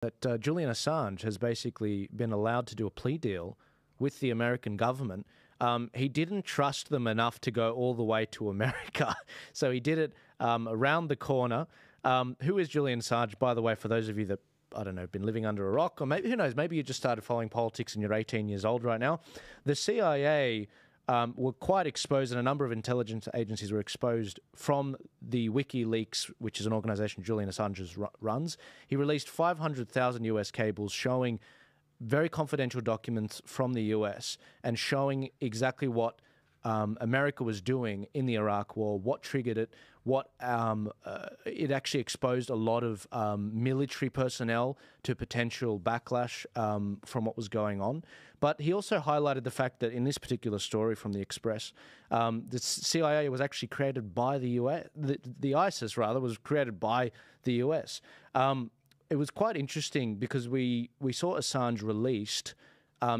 that Julian Assange has basically been allowed to do a plea deal with the American government. He didn't trust them enough to go all the way to America, so he did it around the corner. Who is Julian Assange, by the way, for those of you that, I don't know, been living under a rock, or maybe, who knows, maybe you just started following politics and you're 18 years old right now. The CIA were quite exposed, and a number of intelligence agencies were exposed from the WikiLeaks, which is an organization Julian Assange runs. He released 500,000 US cables showing very confidential documents from the US and showing exactly what America was doing in the Iraq War, what triggered it, what it actually exposed a lot of military personnel to potential backlash from what was going on. But he also highlighted the fact that in this particular story from the Express, the CIA was actually created by the US, the ISIS rather was created by the US. It was quite interesting because we saw Assange released.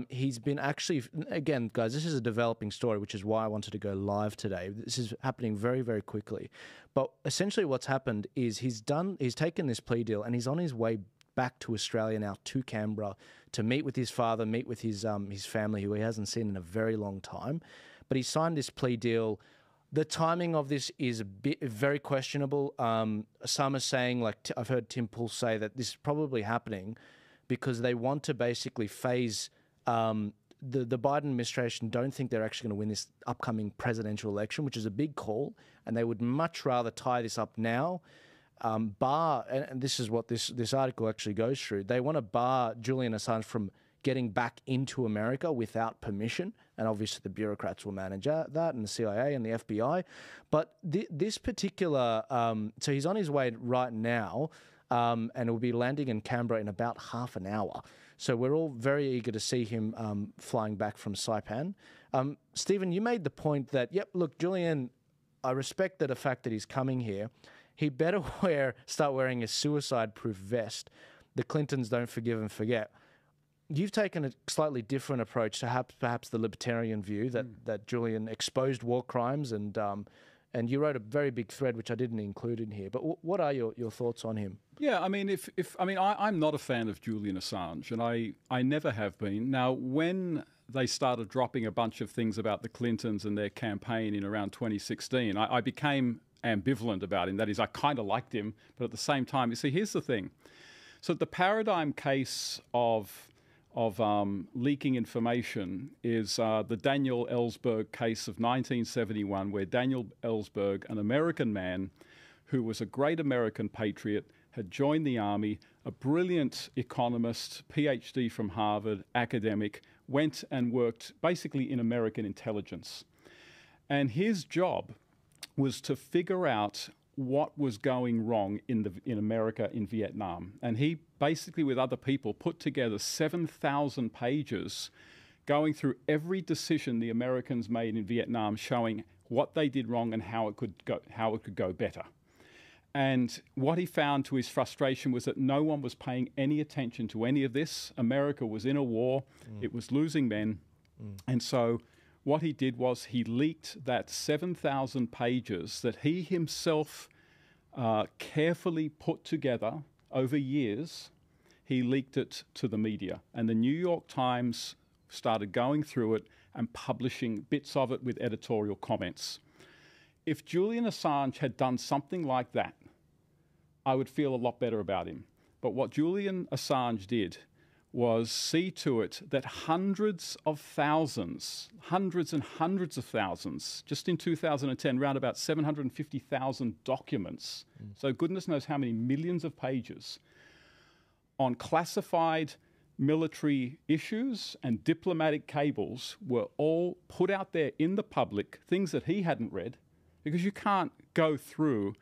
He's been actually, again, guys, this is a developing story, which is why I wanted to go live today. This is happening very, very quickly. But essentially what's happened is he's taken this plea deal and he's on his way back to Australia now, to Canberra, to meet with his father, meet with his family, who he hasn't seen in a very long time. But he signed this plea deal. The timing of this is very questionable. Some are saying, like I've heard Tim Pool say, that this is probably happening because they want to basically phase the Biden administration. Don't think they're actually going to win this upcoming presidential election, which is a big call, and they would much rather tie this up now. And this is what this article actually goes through. They want to bar Julian Assange from getting back into America without permission, and obviously the bureaucrats will manage that, and the CIA and the FBI. But this particular, so he's on his way right now, and will be landing in Canberra in about half an hour. So we're all very eager to see him flying back from Saipan. Stephen, you made the point that, yep, look, Julian, I respect the fact that he's coming here. He better start wearing a suicide-proof vest. The Clintons don't forgive and forget. You've taken a slightly different approach to perhaps the libertarian view that Julian exposed war crimes, and you wrote a very big thread which I didn't include in here. But what are your thoughts on him? Yeah, I mean, I'm not a fan of Julian Assange, and I never have been. Now, when they started dropping a bunch of things about the Clintons and their campaign in around 2016, I became ambivalent about him. That is, I kind of liked him, but at the same time, you see, here's the thing. So the paradigm case of leaking information is the Daniel Ellsberg case of 1971, where Daniel Ellsberg, an American man who was a great American patriot, had joined the army, a brilliant economist, PhD from Harvard, academic, went and worked basically in American intelligence. And his job was to figure out what was going wrong in America in Vietnam. And he basically, with other people, put together 7,000 pages going through every decision the Americans made in Vietnam, showing what they did wrong and how it could go better. And what he found, to his frustration, was that no one was paying any attention to any of this. America was in a war. It was losing men. And so what he did was he leaked that 7,000 pages that he himself carefully put together over years. He leaked it to the media. And the New York Times started going through it and publishing bits of it with editorial comments. If Julian Assange had done something like that, I would feel a lot better about him. But what Julian Assange did was see to it that hundreds of thousands, hundreds and hundreds of thousands, just in 2010, around about 750,000 documents, so goodness knows how many millions of pages, on classified military issues and diplomatic cables were all put out there in the public, things that he hadn't read, because you can't go through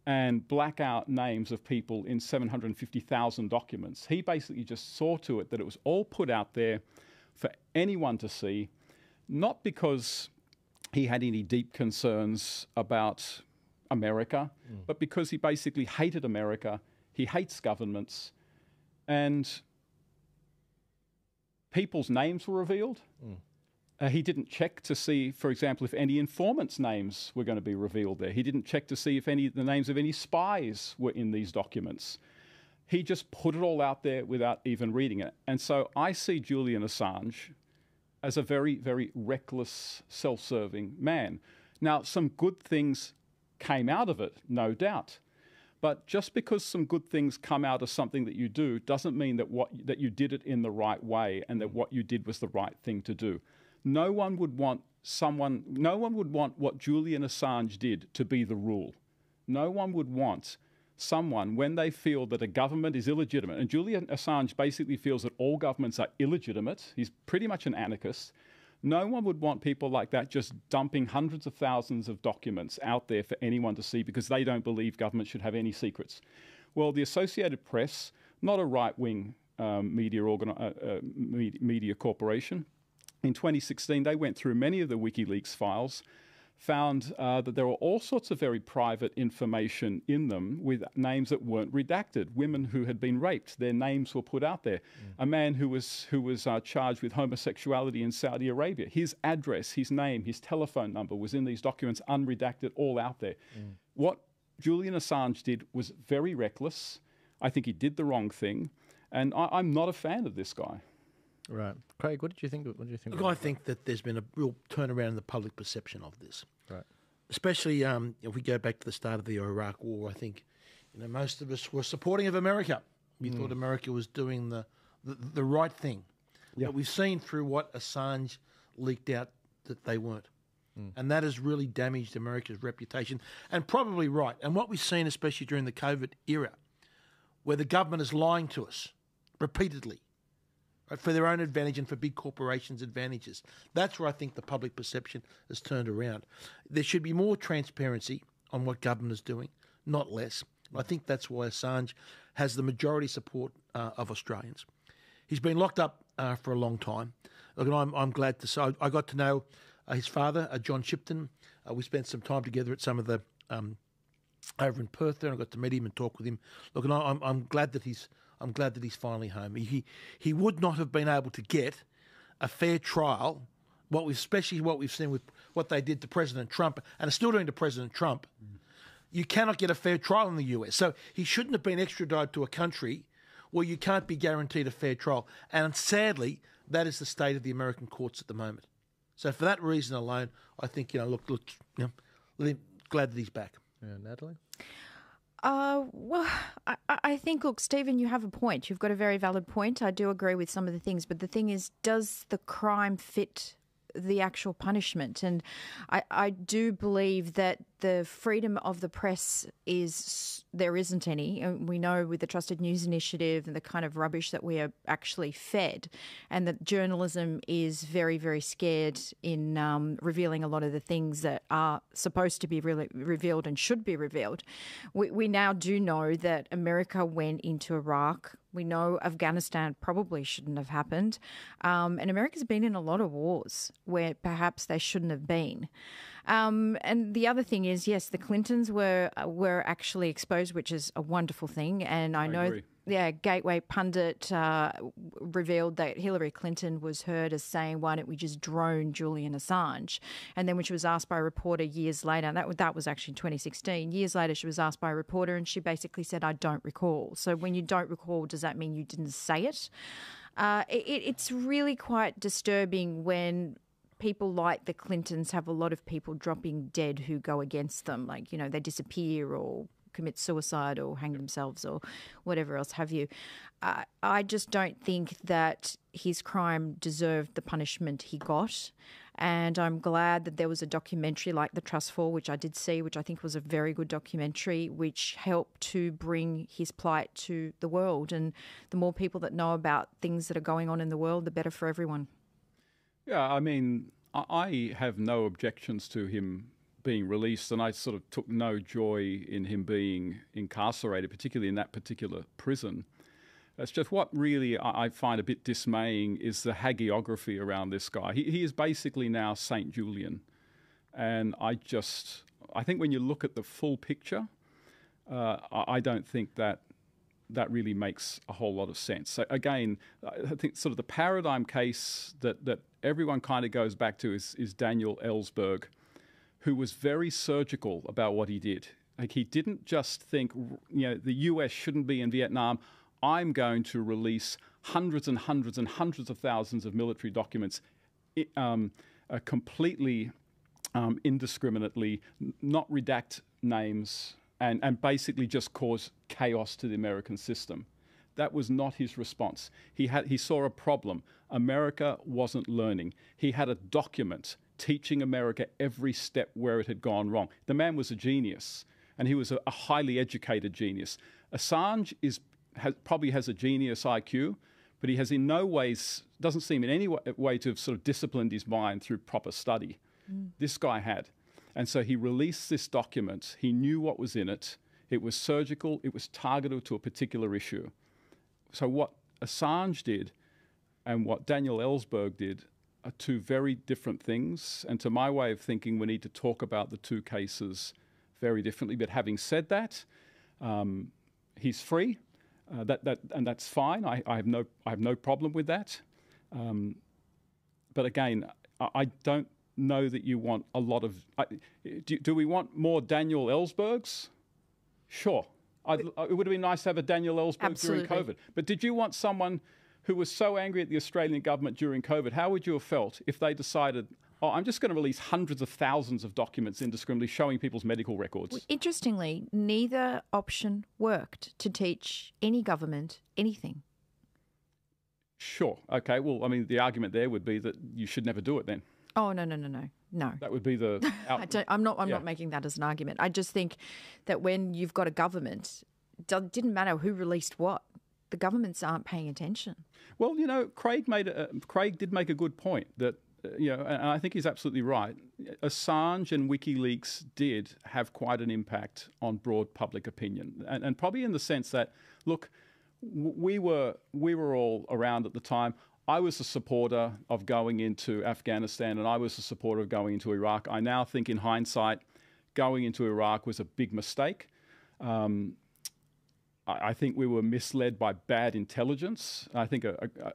and black out names of people in 750,000 documents. He basically just saw to it that it was all put out there for anyone to see, not because he had any deep concerns about America, but because he basically hated America, he hates governments, and people's names were revealed. He didn't check to see, for example, if any informants' names were going to be revealed there. He didn't check to see if the names of any spies were in these documents. He just put it all out there without even reading it. And so I see Julian Assange as a very, very reckless, self-serving man. Now, some good things came out of it, no doubt. But just because some good things come out of something that you do doesn't mean that you did it in the right way and that what you did was the right thing to do. No one would want what Julian Assange did to be the rule. No one would want someone, when they feel that a government is illegitimate, and Julian Assange basically feels that all governments are illegitimate, he's pretty much an anarchist. No one would want people like that just dumping hundreds of thousands of documents out there for anyone to see because they don't believe government should have any secrets. Well, the Associated Press, not a right-wing media corporation, in 2016 they went through many of the WikiLeaks files, found that there were all sorts of very private information in them with names that weren't redacted. Women who had been raped, their names were put out there. A man who was charged with homosexuality in Saudi Arabia, his address, his name, his telephone number was in these documents, unredacted, all out there. What Julian Assange did was very reckless. I think he did the wrong thing, and I'm not a fan of this guy. Right. Craig, what did you think? What do you think? Look, I think that there's been a real turnaround in the public perception of this. Right. Especially if we go back to the start of the Iraq War, I think most of us were supporting of America. We thought America was doing the right thing. But we've seen through what Assange leaked out that they weren't. And that has really damaged America's reputation, and probably right. And what we've seen, especially during the COVID era, where the government is lying to us repeatedly, right, for their own advantage and for big corporations' advantages. That's where I think the public perception has turned around. There should be more transparency on what government is doing, not less. I think that's why Assange has the majority support of Australians. He's been locked up for a long time. Look, and I'm glad to say I got to know his father, John Shipton. We spent some time together at some of the over in Perth there, and I got to meet him and talk with him. Look, and I'm glad that he's finally home. He would not have been able to get a fair trial, especially what we've seen with what they did to President Trump and are still doing to President Trump. You cannot get a fair trial in the US. So he shouldn't have been extradited to a country where you can't be guaranteed a fair trial. And sadly, that is the state of the American courts at the moment. So for that reason alone, I think, glad that he's back. Yeah, Natalie? Well, I think, look, Stephen, you have a point. You've got a very valid point. I do agree with some of the things. But the thing is, does the crime fit the actual punishment? And I do believe that the freedom of the press there isn't any. And we know with the Trusted News Initiative and the kind of rubbish that we are actually fed, and that journalism is very, very scared in revealing a lot of the things that are supposed to be really revealed and should be revealed. We now do know that America went into Iraq. We know Afghanistan probably shouldn't have happened. And America's been in a lot of wars where perhaps they shouldn't have been. And the other thing is, yes, the Clintons were actually exposed, which is a wonderful thing. And I know, agree. Yeah, Gateway Pundit revealed that Hillary Clinton was heard as saying, "Why don't we just drone Julian Assange?" And then when she was asked by a reporter years later, and that was actually in 2016, years later she was asked by a reporter and she basically said, "I don't recall." So when you don't recall, does that mean you didn't say it? It's really quite disturbing when people like the Clintons have a lot of people dropping dead who go against them, like, they disappear or commit suicide or hang themselves or whatever else have you. I just don't think that his crime deserved the punishment he got. And I'm glad that there was a documentary like The Trust Fall, which I did see, which I think was a very good documentary, which helped to bring his plight to the world. And the more people that know about things that are going on in the world, the better for everyone. Yeah, I mean, I have no objections to him being released, and I sort of took no joy in him being incarcerated, particularly in that particular prison. It's just what really I find a bit dismaying is the hagiography around this guy. He is basically now Saint Julian. And I think when you look at the full picture, I don't think that really makes a whole lot of sense. So again, I think sort of the paradigm case that everyone kind of goes back to is Daniel Ellsberg, who was very surgical about what he did. Like, he didn't just think, the US shouldn't be in Vietnam. I'm going to release hundreds and hundreds and hundreds of thousands of military documents completely indiscriminately, not redact names, and basically just cause chaos to the American system. That was not his response. He saw a problem. America wasn't learning. He had a document teaching America every step where it had gone wrong. The man was a genius, and he was a highly educated genius. Assange probably has a genius IQ, but he has in no ways, doesn't seem in any way to have sort of disciplined his mind through proper study. This guy had. And so he released this document. He knew what was in it. It was surgical. It was targeted to a particular issue. So what Assange did and what Daniel Ellsberg did are two very different things. And to my way of thinking, we need to talk about the two cases very differently. But having said that, he's free. And that's fine. I have no problem with that. But again, I don't know that you want a lot of. Do we want more Daniel Ellsbergs? Sure. It would have been nice to have a Daniel Ellsberg Absolutely. during COVID. But did you want someone who was so angry at the Australian government during COVID? How would you have felt if they decided, I'm just going to release hundreds of thousands of documents indiscriminately showing people's medical records? Interestingly, neither option worked to teach any government anything. Sure. Okay. Well, I mean, the argument there would be that you should never do it then. Oh, no. That would be the. I'm not making that as an argument. I just think that when you've got a government, it didn't matter who released what. The governments aren't paying attention. Well, Craig did make a good point that, and I think he's absolutely right. Assange and WikiLeaks did have quite an impact on broad public opinion, and probably in the sense that, look, we were all around at the time. I was a supporter of going into Afghanistan, and I was a supporter of going into Iraq. I now think, in hindsight, going into Iraq was a big mistake. I think we were misled by bad intelligence. I think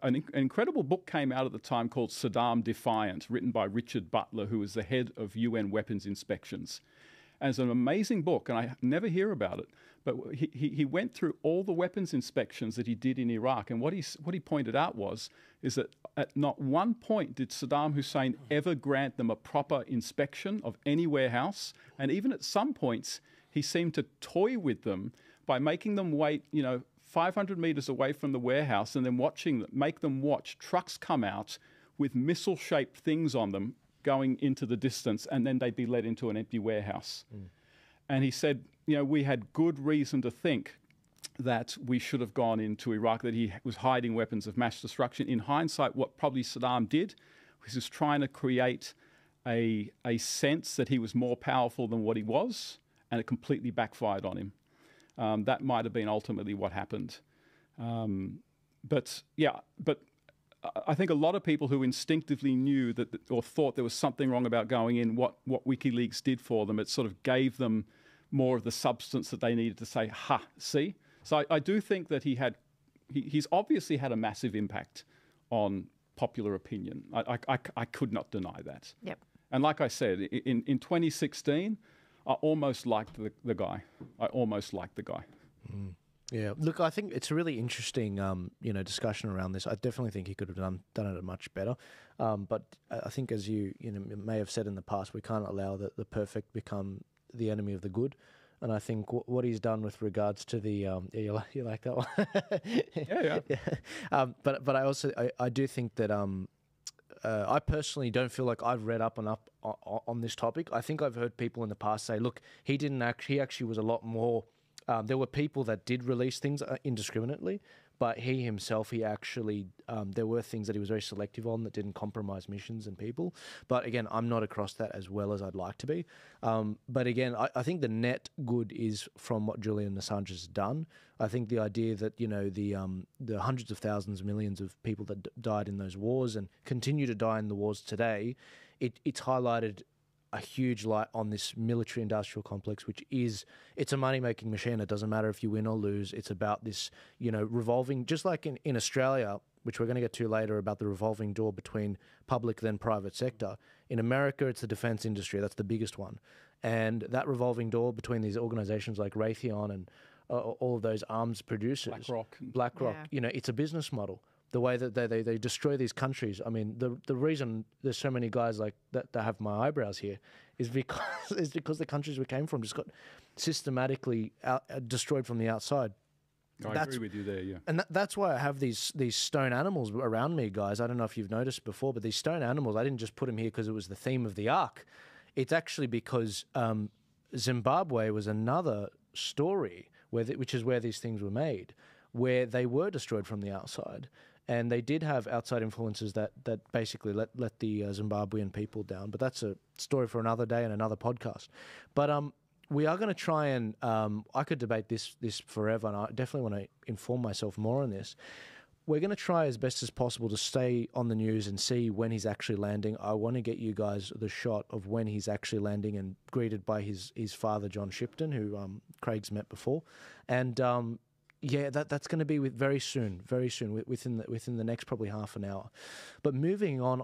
an incredible book came out at the time called Saddam Defiant, written by Richard Butler, who was the head of UN weapons inspections. And it's an amazing book, and I never hear about it. But he went through all the weapons inspections that he did in Iraq, and what he pointed out is that at not one point did Saddam Hussein ever grant them a proper inspection of any warehouse, and even at some points he seemed to toy with them by making them wait, 500 meters away from the warehouse, and then make them watch trucks come out with missile-shaped things on them going into the distance, and then they'd be led into an empty warehouse. And he said, we had good reason to think that we should have gone into Iraq, that he was hiding weapons of mass destruction. In hindsight, what probably Saddam did was he was trying to create a sense that he was more powerful than what he was, and it completely backfired on him. That might have been ultimately what happened. But I think a lot of people who instinctively knew that or thought there was something wrong about going in, what WikiLeaks did for them, it sort of gave them more of the substance that they needed to say, see? So I do think that he's obviously had a massive impact on popular opinion. I could not deny that. Yep. And like I said, in 2016, I almost liked the guy. Yeah, look, I think it's a really interesting, discussion around this. I definitely think he could have done it much better. But I think, as you may have said in the past, we can't allow the perfect become the enemy of the good. And I think what he's done with regards to the you like that one? Yeah. But I do think that I personally don't feel like I've read up on this topic. I think I've heard people in the past say, look, he actually was a lot more. There were people that did release things indiscriminately, but he himself, there were things that he was very selective on that didn't compromise missions and people. But again, I'm not across that as well as I'd like to be. But again, I think the net good is from what Julian Assange has done. I think the idea that, the hundreds of thousands, millions of people that died in those wars and continue to die in the wars today, it's highlighted a huge light on this military-industrial complex, it's a money-making machine. It doesn't matter if you win or lose. It's about this, revolving, just like in Australia, which we're going to get to later about the revolving door between public then private sector. In America, it's the defense industry. That's the biggest one. And that revolving door between these organizations like Raytheon and all of those arms producers, BlackRock, Yeah. it's a business model. The way that they destroy these countries. I mean, the reason there's so many guys like that have my eyebrows here is because the countries we came from just got systematically destroyed from the outside. I agree with you there, yeah. And that's why I have these stone animals around me, guys. I don't know if you've noticed before, but these stone animals, I didn't just put them here because it was the theme of the arc. It's actually because Zimbabwe was another story which is where these things were made, where they were destroyed from the outside. And they did have outside influences that basically let the Zimbabwean people down. But that's a story for another day and another podcast. But we are going to try and I could debate this forever, and I definitely want to inform myself more on this. We're going to try as best as possible to stay on the news and see when he's actually landing. I want to get you guys the shot of when he's actually landing and greeted by his father, John Shipton, who Craig's met before. And yeah, that's going to be very soon, within the next probably half an hour. But moving on